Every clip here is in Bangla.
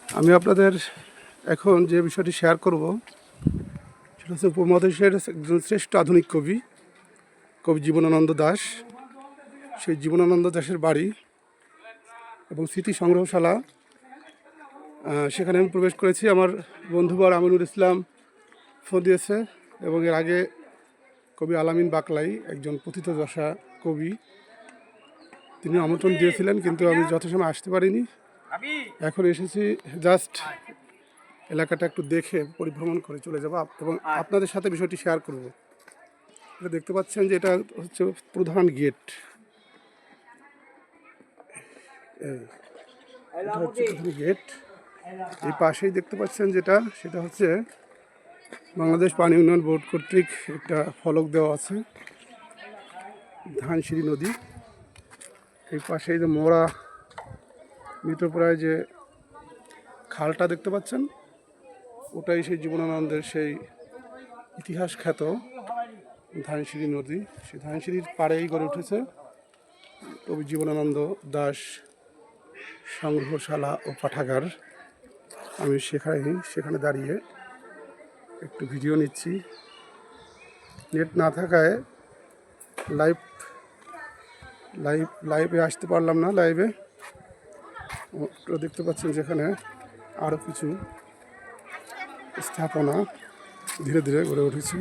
আমি আপনাদের এখন যে বিষয়টি শেয়ার করব সেটা হচ্ছে উপমহাদেশের একজন শ্রেষ্ঠ আধুনিক কবি জীবনানন্দ দাশ। সেই জীবনানন্দ দাশের বাড়ি এবং স্মৃতি সংগ্রহশালা, সেখানে আমি প্রবেশ করেছি। আমার বন্ধুবর আমিনুল ইসলাম ফোন দিয়েছে এবং এর আগে কবি আলামিন বাকলাই, একজন পথিতযশা কবি, তিনি আমন্ত্রণ দিয়েছিলেন, কিন্তু আমি যথাসময়ে আসতে পারিনি। এখন এসেছি জাস্ট এলাকাটা একটু দেখে পরিভ্রমণ করে চলে যাব এবং আপনাদের সাথে বিষয়টি শেয়ার করব। এটা দেখতে পাচ্ছেন যে এটা হচ্ছে প্রধান গেট। এটা হচ্ছে প্রধান গেট। এই পাশেই দেখতে পাচ্ছেন সেটা হচ্ছে বাংলাদেশ পানি উন্নয়ন বোর্ড কর্তৃক একটা ফলক দেওয়া আছে, ধানসিঁড়ি নদী। এই পাশেই যে মোড়া মৃতপ্রায় যে খালটা দেখতে পাচ্ছেন, ওটাই সেই জীবনানন্দের সেই ইতিহাস খ্যাত ধানসিঁড়ি নদী। সেই ধানসিঁড়ির পাড়েই গড়ে উঠেছে কবি জীবনানন্দ দাশ সংগ্রহশালা ও পাঠাগার। আমি সেখানে দাঁড়িয়ে একটু ভিডিও নিচ্ছি। নেট না থাকায় লাইভে আসতে পারলাম না। লাইভে দেখতে পাচ্ছেন যেখানে আরও কিছু স্থাপনা ধীরে ধীরে গড়ে উঠেছে।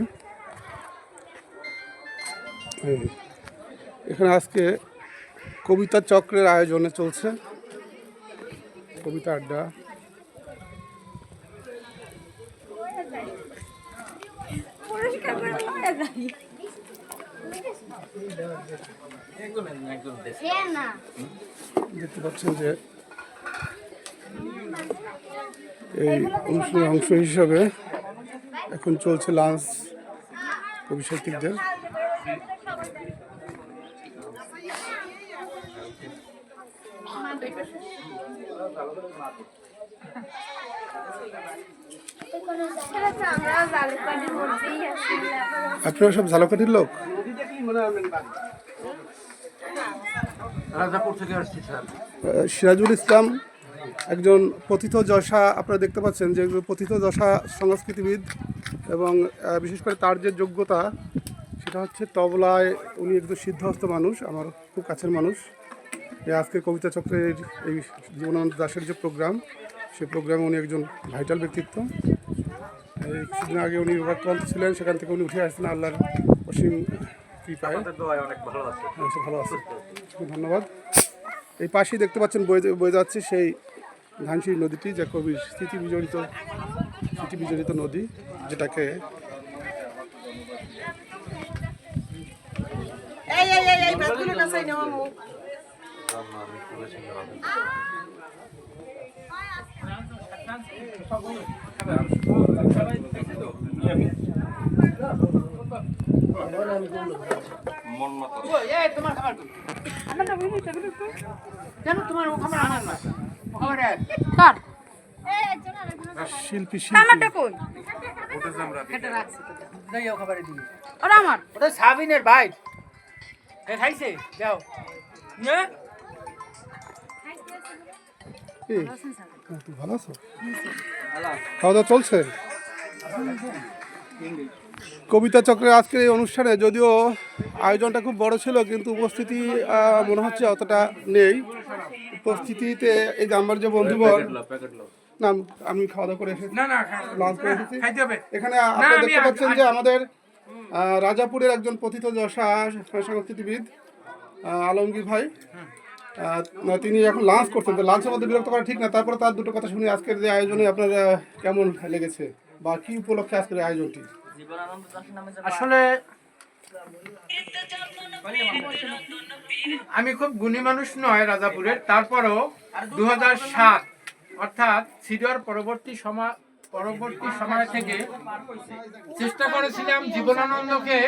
এখানে আজকে কবিতা চক্রের আয়োজনে চলছে কবিতা আড্ডা। দেখতে পাচ্ছেন যে এই অনুষ্ঠানের অংশ হিসাবে এখন চলছে লাঞ্চ কবি সাহিত্যিকদের। আপনারা সব ঝালকাঠির লোক? সিরাজুল ইসলাম একজন পথিতযশা, আপনারা দেখতে পাচ্ছেন যে পথিতযশা সংস্কৃতিবিদ, এবং বিশেষ করে তার যে যোগ্যতা সেটা হচ্ছে তবলায় উনি একজন সিদ্ধহস্ত মানুষ, আমার খুব কাছের মানুষ। আজকে কবিতা চক্রের এই জীবনানন্দ দাশের যে প্রোগ্রাম, সেই প্রোগ্রামে উনি একজন ভাইটাল ব্যক্তিত্ব। এই কিছুদিন আগে উনি রোগাক্রান্ত ছিলেন, সেখান থেকে উনি উঠে আসছেন আল্লাহর অসীম কৃপায়। হ্যাঁ, সে ভালো আছে, ধন্যবাদ। এই পাশেই দেখতে পাচ্ছেন বয়ে যাচ্ছে সেই ধানসিঁড়ি নদীটি, যা কবির স্মৃতি বিজড়িত নদী, যেটাকে শিল্পী সাবিনের ভাই খাইছে যাও। ভালো আছো? খাওয়া দাওয়া চলছে? কবিতা চক্রের আজকের এই অনুষ্ঠানে যদিও আয়োজনটা খুব বড় ছিল, কিন্তু উপস্থিতি মনে হচ্ছে অতটা নেই। উপস্থিতিতে এই যে আমার যে বন্ধুবর, না আমি খাওয়া দাওয়া করে এসেছি, লাঞ্চ করে এসেছি। এখানে আপনারা দেখতে পাচ্ছেন যে আমাদের রাজাপুরের একজন পথিতযশা সংস্কৃতিবিদ আলমগীর ভাই, তিনি এখন লাঞ্চ করছেন। তো লাঞ্চের মধ্যে বিরক্ত করা ঠিক না, তারপরে তার দুটো কথা শুনি। আজকের যে আয়োজনে আপনার কেমন লেগেছে বা কি উপলক্ষে আজকের আয়োজনটি? আসলে আমি খুব গুণী মানুষ নয় রাজাপুরের, তারপরও 2007 অর্থাৎ সিডিওর পরবর্তী সময় থেকে চেষ্টা করেছিলাম জীবনানন্দকে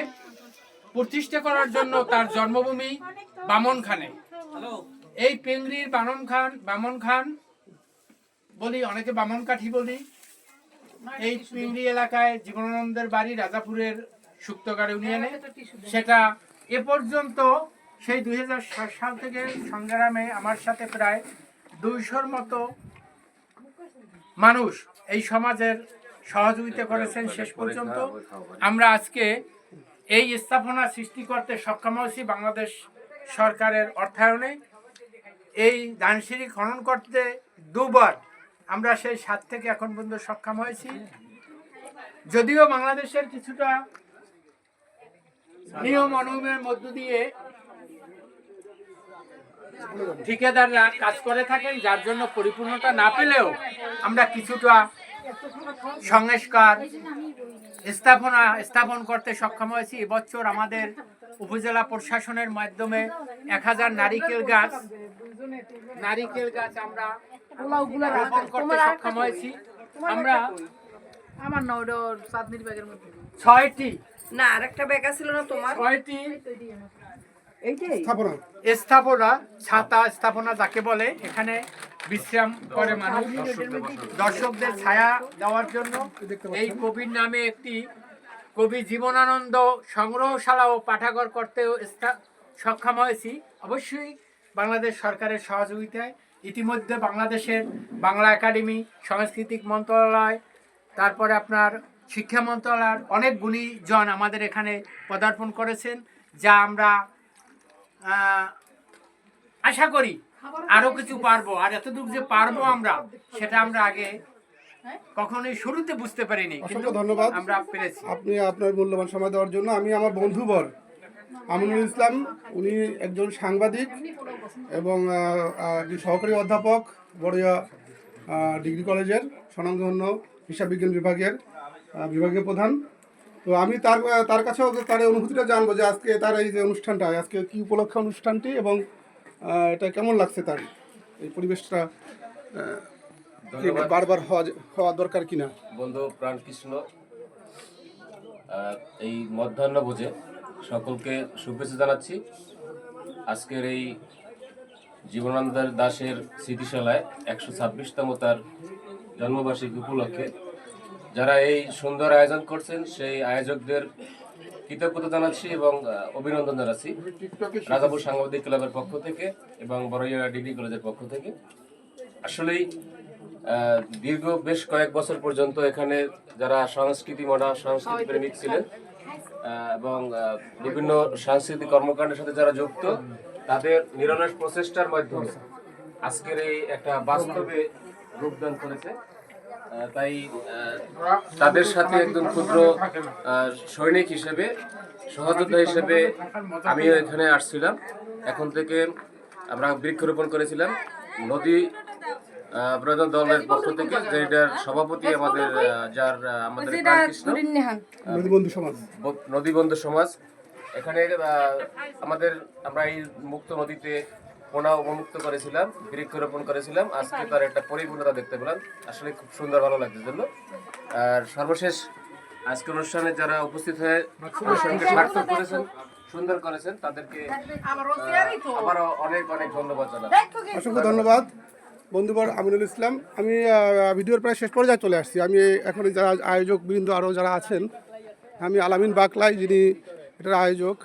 প্রতিষ্ঠা করার জন্য তার জন্মভূমি বামনখানে। এই পেংরির বামন খান বলি, অনেকে বামনকাঠি বলি। এই পেংরি এলাকায় জীবনানন্দের বাড়ি রাজাপুরের সুক্তগাড় ইউনিয়নে। সেটা এ পর্যন্ত সেই 2007 সাল থেকে সংগ্রামে আমার সাথে প্রায় 200-র মতো মানুষ এই সমাজের সহযোগিতা করেছেন শেষ পর্যন্ত। আমরা আজকে এই স্থাপনা সৃষ্টি করতে সক্ষম হয়েছি বাংলাদেশ সরকারের অর্থায়নে। এই ধানসিঁড়ি খনন করতে দুবার আমরা সেই 7 থেকে এখন পর্যন্ত সক্ষম হয়েছি। যদিও বাংলাদেশের কিছুটা নিয়ম অনুযায়ীর মধ্য দিয়ে ঠিকাদাররা কাজ করে থাকেন, যার জন্য পরিপূর্ণতা না পেলেও আমরা কিছুটা সংস্কার স্থাপন করতে সক্ষম হয়েছি। এবছর আমাদের উপজেলা প্রশাসনের মাধ্যমে 1000 নারিকেল গাছ আমরা রোপণ করতে সক্ষম হয়েছি। আমরা আমার না ওটা চাঁদনির ব্যাগের মধ্যে 6টি না আরেকটা ব্যাগ আছিল না তোমার এইটাই স্থাপনা ছাতা স্থাপনা যাকে বলে, এখানে বিশ্রাম করে মানুষ দর্শকদের ছায়া দেওয়ার জন্য। এই কবির নামে একটি কবি জীবনানন্দ সংগ্রহশালা ও পাঠাগার করতেও সক্ষম হয়েছি, অবশ্যই বাংলাদেশ সরকারের সহযোগিতায়। ইতিমধ্যে বাংলাদেশের বাংলা একাডেমি, সাংস্কৃতিক মন্ত্রণালয়, তারপরে আপনার শিক্ষা মন্ত্রণালয়ের অনেক গুণীজন আমাদের এখানে পদার্পণ করেছেন, যা আমরা আশা করি আরো কিছু পারবো। আর এতটুকু যে পারবো আমরা, সেটা আমরা আগে কখনোই শুরুতে বুঝতে পারিনি, কিন্তু ধন্যবাদ আমরা পেরেছি। আপনি আপনার মূল্যবান সময় দেওয়ার জন্য। আমি আমার বন্ধুবর আমিনুল ইসলাম, উনি একজন সাংবাদিক এবং একজন সহকারী অধ্যাপক বড়িয়া ডিগ্রি কলেজের স্বনামধন্য হিসাব বিজ্ঞান বিভাগীয় প্রধান। তো আমি তার কাছেও তার এই অনুভূতিটা জানবো যে আজকে তার এই যে অনুষ্ঠানটা, আজকে কী উপলক্ষে অনুষ্ঠানটি এবং এটা কেমন লাগছে, তার এই পরিবেশটা বারবার হওয়া দরকার কিনা। বন্ধু প্রাণকৃষ্ণ, এই মধ্যাহ্ন ভোজে সকলকে শুভেচ্ছা জানাচ্ছি। আজকের এই জীবনানন্দ দাশের স্মৃতিশালায় 126তম তার জন্মবার্ষিকী উপলক্ষে যারা এই সুন্দর আয়োজন করছেন, সেই আয়োজকদের কৃতজ্ঞতা জানাচ্ছি এবং অভিনন্দন জানাচ্ছি রাজাপুর সাংবাদিক ক্লাবের পক্ষ থেকে এবং বড়ইয়া ডিগ্রি কলেজের পক্ষ থেকে। আসলেই দীর্ঘ বেশ কয়েক বছর পর্যন্ত এখানে যারা সংস্কৃতি প্রেমিক ছিলেন এবং বিভিন্ন সাংস্কৃতিক কর্মকাণ্ডের সাথে যারা যুক্ত, তাদের নিরলস প্রচেষ্টার মাধ্যমে আজকের এই একটা বাস্তবে রূপদান করেছে। তাই তাদের সাথে একজন ক্ষুদ্র সৈনিক হিসেবে, সহযোদ্ধা হিসেবে আমিও এখানে আসছিলাম। এখন থেকে আমরা বৃক্ষরোপণ করেছিলাম নদী ব্রজন দলের পক্ষ থেকে, যেটার সভাপতি আমাদের আমাদের নদী বন্ধু সমাজ। এখানে আমরা এই মুক্ত নদীতে পোনা অবমুক্ত করেছিলাম, বৃক্ষরোপণ করেছিলাম। আজকে তার একটা পরিপূর্ণতা দেখতে পেলাম, আসলে খুব সুন্দর, ভালো লাগছে জন্য। আর সর্বশেষ আজকের অনুষ্ঠানে যারা উপস্থিত হয়ে অনুষ্ঠানকে সার্থক করেছেন, সুন্দর করেছেন, তাদেরকে আবারও অনেক অনেক ধন্যবাদ জানাই। অসংখ্য ধন্যবাদ বন্ধুবর আমিনুল ইসলাম। আমি ভিডিওর প্রায় শেষ পর্যায়ে চলে আসছি। আমি এখন যারা আয়োজক বৃন্দ আরও যারা আছেন, আমি আলামিন বাকলাই, যিনি এটার আয়োজক,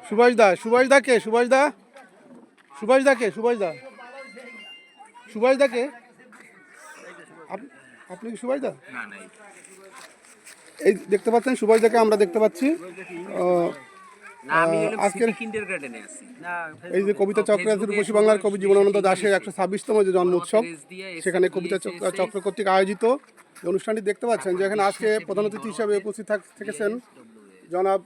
সুভাষদাকে আপনি কি সুভাষদা? এই দেখতে পাচ্ছেন সুভাষদাকে আমরা দেখতে পাচ্ছি। আজকের এই যে কবিতা চক্র আছে রূপসী বাংলার কবি জীবনানন্দ দাশের 126তম যে জন্ম উৎসব, সেখানে কবিতা চক্র কর্তৃক আয়োজিত অনুষ্ঠানটি দেখতে পাচ্ছেন, যেখানে আজকে প্রধান অতিথি হিসাবে উপস্থিত থেকেছেন জনাব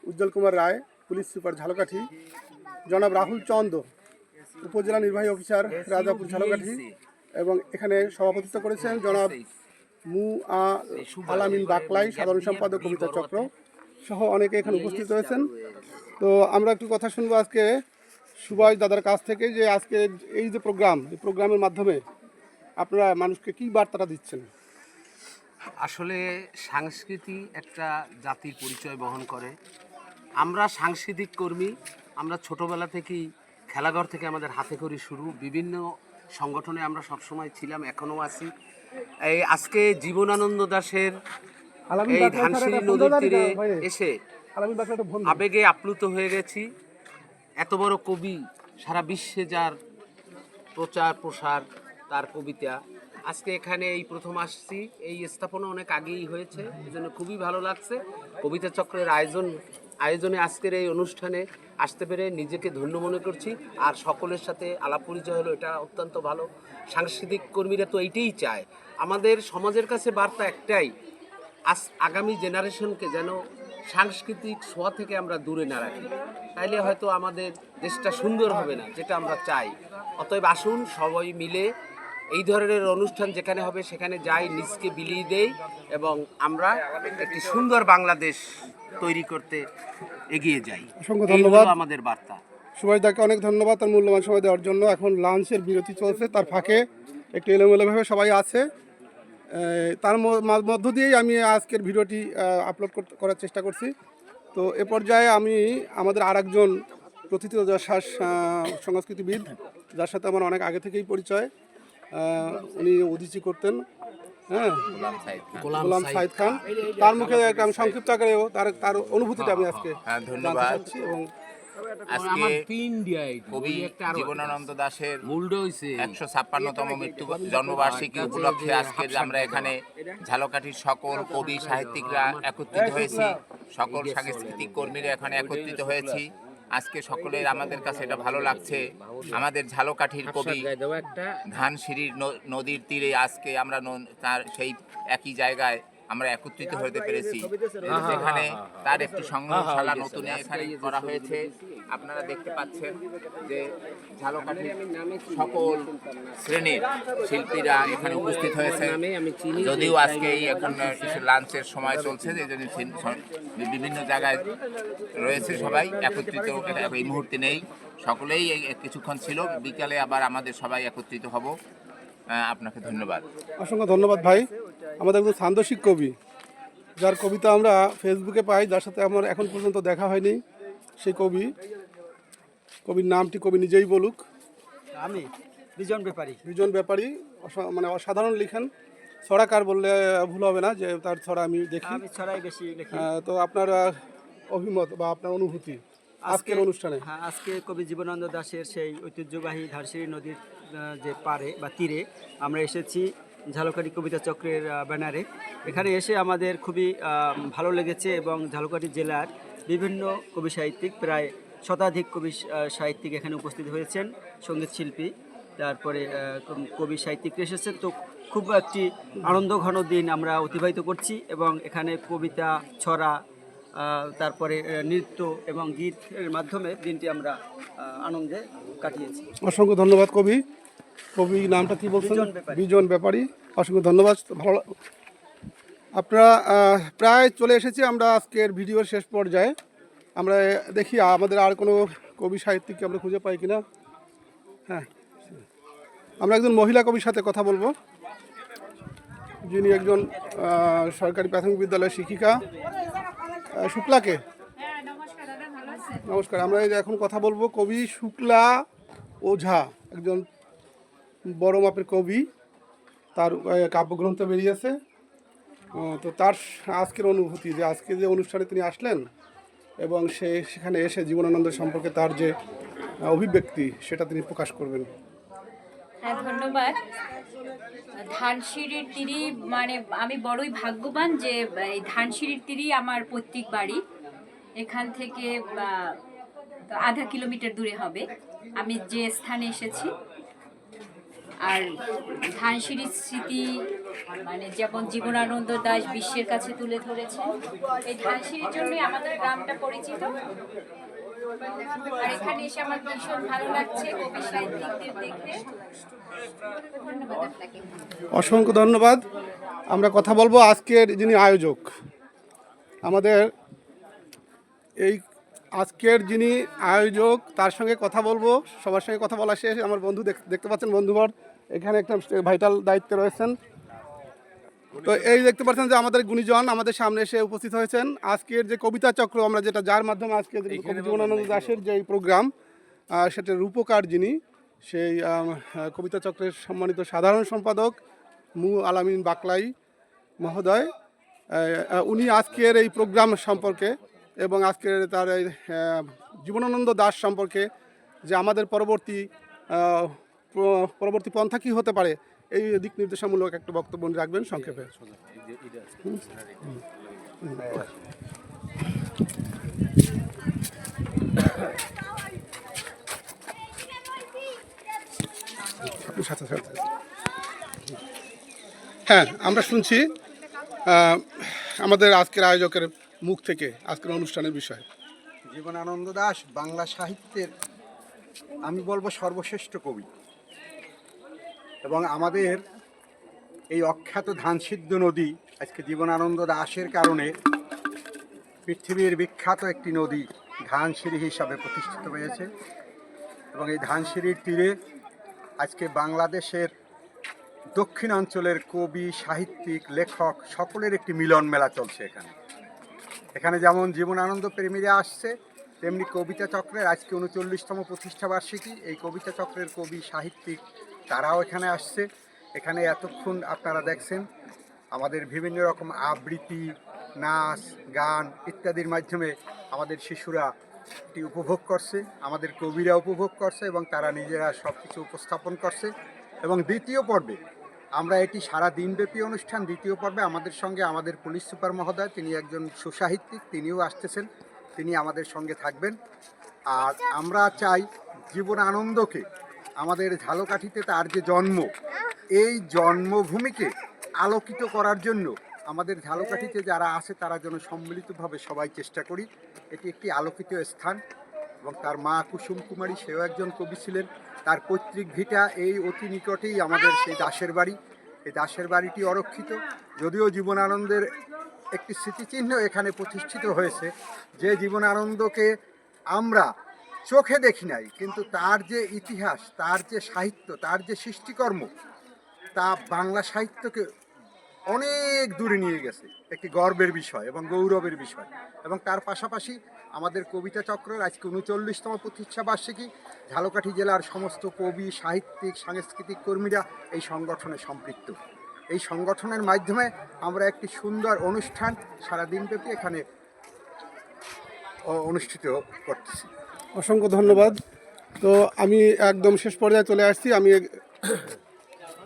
উজ্জ্বল কুমার রায়, পুলিশ সুপার ঝালকাঠি, জনাব রাহুল চন্দ, উপজেলা নির্বাহী অফিসার রাজাপুর ঝালকাঠি, এবং এখানে সভাপতিত্ব করেছেন জনাব আলামিন বাকলাই, সাধারণ সম্পাদক কবিতা চক্র সহ অনেকে এখানে উপস্থিত হয়েছেন। তো আমরা একটু কথা শুনবো আজকে সুভাষ দাদার কাছ থেকে, যে আজকে এই যে প্রোগ্রাম, এই প্রোগ্রামের মাধ্যমে আপনারা মানুষকে কী বার্তাটা দিচ্ছেন। আসলে সংস্কৃতি একটা জাতির পরিচয় বহন করে। আমরা সাংস্কৃতিক কর্মী, আমরা ছোটোবেলা থেকেই খেলাঘর থেকে আমাদের হাতে খড়ি শুরু, বিভিন্ন সংগঠনে আমরা সবসময় ছিলাম, এখনও আছি। এই আজকে জীবনানন্দ দাশের এই ধানসিঁড়ি নদীর তীরে এসে আবেগে আপ্লুত হয়ে গেছি। এত বড় কবি, সারা বিশ্বে যার প্রচার প্রসার, তার কবিতা। আজকে এখানে এই প্রথম আসছি, এই স্থাপনা অনেক আগেই হয়েছে, এই জন্য খুবই ভালো লাগছে। কবিতা চক্রের আয়োজনে আজকের এই অনুষ্ঠানে আসতে পেরে নিজেকে ধন্য মনে করছি। আর সকলের সাথে আলাপ পরিচয় হলো, এটা অত্যন্ত ভালো। সাংস্কৃতিক কর্মীরা তো এইটাই চায়। আমাদের সমাজের কাছে বার্তা একটাই, আগামী জেনারেশনকে যেন সাংস্কৃতিক ছোঁয়া থেকে আমরা দূরে না রাখি, তাইলে হয়তো আমাদের দেশটা সুন্দর হবে না, যেটা আমরা চাই। অতএব আসুন সবাই মিলে এই ধরনের অনুষ্ঠান যেখানে হবে সেখানে যাই, নিজকে বিলিয়ে দেই এবং আমরা একটি সুন্দর বাংলাদেশ তৈরি করতে এগিয়ে যাই। অসংখ্য এই ধন্যবাদ। হলো আমাদের বার্তা। সুভাষদাকে অনেক ধন্যবাদ তার মূল্যবান সময় দেওয়ার জন্য। এখন লাঞ্চের বিরতি চলছে, তার ফাঁকে একটু এলোমেলোভাবে সবাই আছে। তার মধ্য দিয়েই আমি আজকের ভিডিওটি আপলোড করার চেষ্টা করছি। তো এ পর্যায়ে আমি আমাদের আরেকজন প্রথিতযশা সংস্কৃতিবিদ, যার সাথে আমার অনেক আগে থেকেই পরিচয়, উনি উদীচী করতেন, হ্যাঁ, গোলাম সাইদ খান। তার মুখে আমি সংক্ষিপ্ত আকারেও তার অনুভূতিটা আমি আজকে ধন্যবাদ। জানতে চাচ্ছি। এবং আজকে কবি জীবনানন্দ দাশের 156তম জন্মবার্ষিকী উপলক্ষে আজকে আমরা এখানে ঝালকাঠির সকল কবি সাহিত্যিকরা একত্রিত হয়েছি, সকল সাংস্কৃতিক কর্মীরা এখানে একত্রিত হয়েছি। আজকে সকলের আমাদের কাছে এটা ভালো লাগছে। আমাদের ঝালকাঠির কবি ধানসিঁড়ির নদীর তীরে আজকে আমরা তার সেই একই জায়গায় আমরা একত্রিত হতে পেরেছি। যেখানে তার একটি সংগ্রহশালা নতুন এখানে করা হয়েছে। আপনারা দেখতে পাচ্ছেন যে ঝালকাঠির সকল শ্রেণীর শিল্পীরা এখানে উপস্থিত হয়েছে। যদিও আজকে এখন লাঞ্চের সময় চলছে, যে জন্য বিভিন্ন জায়গায় রয়েছে, সবাই একত্রিত এই মুহূর্তে নেই, সকলেই কিছুক্ষণ ছিল। বিকালে আবার আমাদের সবাই একত্রিত হব। আপনাকে ধন্যবাদ। অসংখ্য ধন্যবাদ ভাই। আমাদের একজন ছান্দসিক কবি, যার কবিতা আমরা ফেসবুকে পাই, যার সাথে আমার এখন পর্যন্ত দেখা হয়নি, সেই কবির নামটি কবি নিজেই বলুক। আমি বিজন ব্যাপারী মানে অসাধারণ লিখেন। ছড়াকার বললে ভুল হবে না, যে তার ছড়া আমি দেখি। আমি ছড়াই বেশি লিখি। তো আপনার অভিমত বা আপনার অনুভূতি আজকের অনুষ্ঠানে? হ্যাঁ, আজকে কবি জীবনানন্দ দাশের সেই ঐতিহ্যবাহী ধানসিঁড়ি নদীর যে পাড়ে বা তীরে আমরা এসেছি ঝালকাঠি কবিতা চক্রের ব্যানারে। এখানে এসে আমাদের খুবই ভালো লেগেছে এবং ঝালকাঠি জেলার বিভিন্ন কবি সাহিত্যিক, প্রায় শতাধিক কবি সাহিত্যিক এখানে উপস্থিত হয়েছেন, সঙ্গীত শিল্পী, তারপরে কবি সাহিত্যিক এসেছেন। তো খুব একটি আনন্দঘন দিন আমরা অতিবাহিত করছি এবং এখানে কবিতা, ছড়া, তারপরে নৃত্য এবং গীতের মাধ্যমে দিনটি আমরা আনন্দে কাটিয়েছি। অসংখ্য ধন্যবাদ। কবি নামটা কি বলছেন? বিজন ব্যাপারী। অসংখ্য ধন্যবাদ। ভালো। আপনারা প্রায় চলে এসেছি আমরা আজকের ভিডিওর শেষ পর্যায়ে। আমরা দেখি আমাদের আর কোনো কবি সাহিত্যিককে আমরা খুঁজে পাই কিনা। হ্যাঁ, আমরা একজন মহিলা কবির সাথে কথা বলবো, যিনি একজন সরকারি প্রাথমিক বিদ্যালয়ের শিক্ষিকা। শুক্লাকে নমস্কার। আমরা এখন কথা বলবো কবি শুক্লা ওঝা, একজন বড় মাপের কবি। তার কাব্যগ্রন্থ বেরিয়েছে। তো তার আজকের অনুভূতি, যে আজকে যে অনুষ্ঠানে তিনি আসলেন এবং সেখানে এসে জীবনানন্দ সম্পর্কে তার যে অভিব্যক্তি, সেটা তিনি প্রকাশ করবেন। হ্যাঁ, ধন্যবাদ। ধানসিঁড়ির তীরই মানে আমি বড়ই ভাগ্যবান যে এই ধানসিঁড়ির তীরই আমার পৈতৃক বাড়ি। এখান থেকে আধা কিলোমিটার দূরে হবে আমি যে স্থানে এসেছি। আর ধানসিঁড়ির স্মৃতি মানে যেমন জীবনানন্দ দাশ বিশ্বের কাছে তুলে ধরেছেন, এই ধানসিঁড়ির জন্যই আমাদের গ্রামটা পরিচিত। আর এখানে এসে আমার ভীষণ ভালো লাগছে কবি সাহিত্যিকদের দেখে। ধন্যবাদ আপনাকে। অসংখ্য ধন্যবাদ। আমরা কথা বলবো আজকের যিনি আয়োজক, আমাদের এই আজকের যিনি আয়োজক, তার সঙ্গে কথা বলবো। সবার সঙ্গে কথা বলা শেষ। আমার বন্ধু দেখতে পাচ্ছেন, বন্ধুবর এখানে একটা ভাইটাল দায়িত্বে রয়েছেন। তো এই দেখতে পাচ্ছেন যে আমাদের গুণীজন আমাদের সামনে এসে উপস্থিত হয়েছেন। আজকের যে কবিতা চক্র, আমরা যেটা যার মাধ্যমে আজকে কবি জীবনানন্দ দাশের যে প্রোগ্রাম, সেটার রূপকার যিনি, সেই কবিতা চক্রের সম্মানিত সাধারণ সম্পাদক আলামিন বাকলাই মহোদয়, উনি আজকের এই প্রোগ্রাম সম্পর্কে এবং আজকের তার এই জীবনানন্দ দাশ সম্পর্কে, যে আমাদের পরবর্তী পরবর্তী পন্থা কী হতে পারে এই দিক নির্দেশামূলক একটা বক্তব্য রাখবেন সংক্ষেপে। সাথে সাথে হ্যাঁ, আমরা শুনছি আমাদের আজকের আয়োজকের মুখ থেকে আজকের অনুষ্ঠানের বিষয়। জীবনানন্দ দাশ বাংলা সাহিত্যের আমি বলবো সর্বশ্রেষ্ঠ কবি, এবং আমাদের এই অখ্যাত ধানসিদ্ধ নদী আজকে জীবনানন্দ দাশের কারণে পৃথিবীর বিখ্যাত একটি নদী ধানসিঁড়ি হিসাবে প্রতিষ্ঠিত হয়েছে। এবং এই ধানসিঁড়ির তীরে আজকে বাংলাদেশের দক্ষিণাঞ্চলের কবি, সাহিত্যিক, লেখক সকলের একটি মিলন মেলা চলছে এখানে। এখানে যেমন জীবনানন্দ প্রেমীরা আসছে, তেমনি কবিতা চক্রের আজকে 39তম প্রতিষ্ঠাবার্ষিকী। এই কবিতা চক্রের কবি, সাহিত্যিক তারাও এখানে আসছে। এখানে এতক্ষণ আপনারা দেখছেন আমাদের বিভিন্ন রকম আবৃত্তি, নাচ, গান ইত্যাদির মাধ্যমে আমাদের শিশুরা এটি উপভোগ করছে, আমাদের কবিরা উপভোগ করছে এবং তারা নিজেরা সব কিছু উপস্থাপন করছে। এবং দ্বিতীয় পর্বে আমরা এটি সারা দিনব্যাপী অনুষ্ঠান। দ্বিতীয় পর্বে আমাদের সঙ্গে আমাদের পুলিশ সুপার মহোদয়, তিনি একজন সুসাহিত্যিক, তিনিও আসতেছেন, তিনি আমাদের সঙ্গে থাকবেন। আর আমরা চাই জীবনানন্দকে, আমাদের ঝালকাঠিতে তার যে জন্ম, এই জন্মভূমিকে আলোকিত করার জন্য আমাদের ঝালকাঠিতে যারা আছে তারা যেন সম্মিলিতভাবে সবাই চেষ্টা করি। এটি একটি আলোকিত স্থান। এবং তার মা কুসুম কুমারী, সেও একজন কবি ছিলেন। তার পৈতৃক ভিটা এই অতি নিকটেই আমাদের সেই দাসের বাড়ি। এই দাসের বাড়িটি অরক্ষিত, যদিও জীবনানন্দের একটি স্মৃতিচিহ্ন এখানে প্রতিষ্ঠিত হয়েছে, যে জীবনানন্দকে আমরা চোখে দেখি নাই, কিন্তু তার যে ইতিহাস, তার যে সাহিত্য, তার যে সৃষ্টিকর্ম, তা বাংলা সাহিত্যকে অনেক দূরে নিয়ে গেছে। একটি গর্বের বিষয় এবং গৌরবের বিষয়। এবং তার পাশাপাশি আমাদের কবিতা চক্রের আজকে 39তম প্রতিষ্ঠাবার্ষিকী। ঝালকাঠি জেলার সমস্ত কবি, সাহিত্যিক, সাংস্কৃতিক কর্মীরা এই সংগঠনে সম্পৃক্ত। এই সংগঠনের মাধ্যমে আমরা একটি সুন্দর অনুষ্ঠান সারাদিনব্যাপী এখানে অনুষ্ঠিত করতেছি। অসংখ্য ধন্যবাদ। তো আমি একদম শেষ পর্যায়ে চলে আসছি। আমি